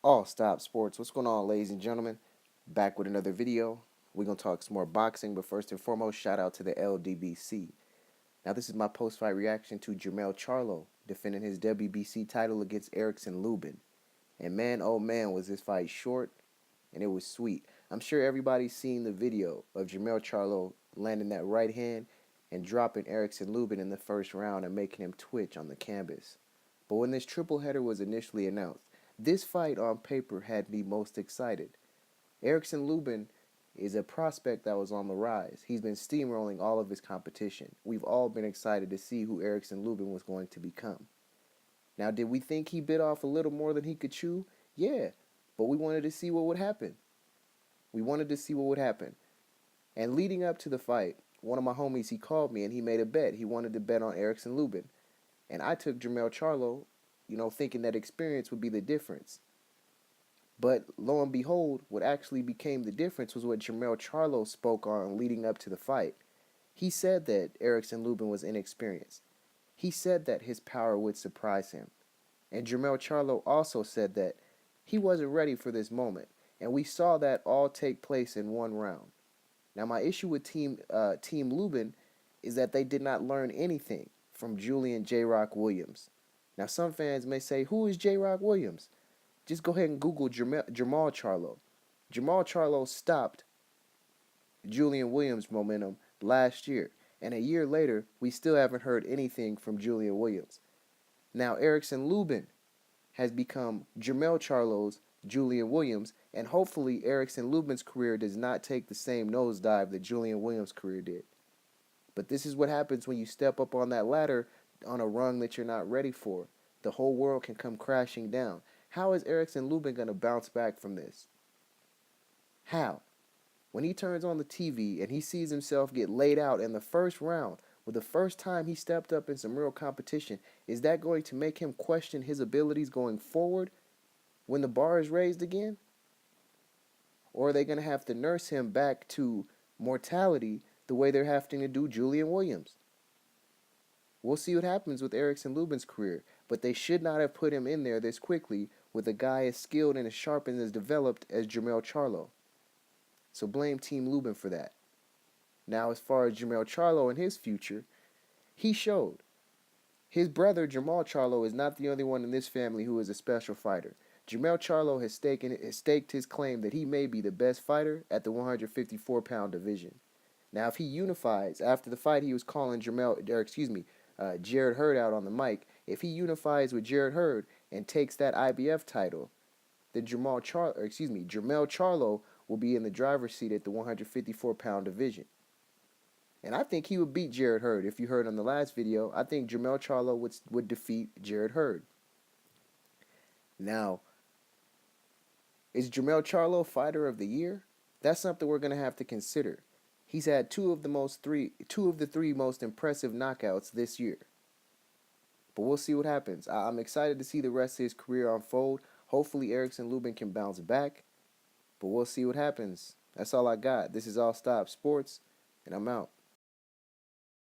All Stop Sports. What's going on, ladies and gentlemen? Back with another video. We're going to talk some more boxing, but first and foremost, shout out to the LDBC. Now, this is my post-fight reaction to Jermell Charlo defending his WBC title against Erickson Lubin. And man, oh man, was this fight short, and it was sweet. I'm sure everybody's seen the video of Jermell Charlo landing that right hand and dropping Erickson Lubin in the first round and making him twitch on the canvas. But when this triple header was initially announced, this fight on paper had me most excited. Erickson Lubin is a prospect that was on the rise. He's been steamrolling all of his competition. We've all been excited to see who Erickson Lubin was going to become. Now, did we think he bit off a little more than he could chew? Yeah, but we wanted to see what would happen. And leading up to the fight, one of my homies, he called me and he made a bet. He wanted to bet on Erickson Lubin. And I took Jermell Charlo, thinking that experience would be the difference. But lo and behold, what actually became the difference was what Jermell Charlo spoke on leading up to the fight. He said that Erickson Lubin was inexperienced. He said that his power would surprise him. And Jermell Charlo also said that he wasn't ready for this moment. And we saw that all take place in one round. Now, my issue with Team Lubin is that they did not learn anything from Julian J-Rock Williams. Now, some fans may say, who is J-Rock Williams? Just go ahead and Google Jermell Charlo. Jermell Charlo stopped Julian Williams' momentum last year. And a year later, we still haven't heard anything from Julian Williams. Now, Erickson Lubin has become Jermell Charlo's Julian Williams, and hopefully Erickson Lubin's career does not take the same nosedive that Julian Williams' career did. But this is what happens when you step up on that ladder on a rung that you're not ready for. The whole world can come crashing down. How is Erickson Lubin going to bounce back from this? How? When he turns on the TV and he sees himself get laid out in the first round, with the first time he stepped up in some real competition, is that going to make him question his abilities going forward when the bar is raised again? Or are they going to have to nurse him back to mortality the way they're having to do Julian Williams? We'll see what happens with Erickson Lubin's career, but they should not have put him in there this quickly with a guy as skilled and as sharp and as developed as Jermell Charlo. So blame Team Lubin for that. Now, as far as Jermell Charlo and his future, he showed. His brother, Jermell Charlo, is not the only one in this family who is a special fighter. Jermell Charlo has staked his claim that he may be the best fighter at the 154-pound division. Now, if he unifies, after the fight he was calling Jarrett Hurd out on the mic, if he unifies with Jarrett Hurd and takes that IBF title, then Jermell Charlo will be in the driver's seat at the 154-pound division. And I think he would beat Jarrett Hurd. If you heard on the last video, I think Jermell Charlo would defeat Jarrett Hurd. Now, is Jermell Charlo Fighter of the Year? That's something we're going to have to consider. He's had two of the three most impressive knockouts this year. But we'll see what happens. I'm excited to see the rest of his career unfold. Hopefully Erickson Lubin can bounce back. But we'll see what happens. That's all I got. This is All Stop Sports, and I'm out.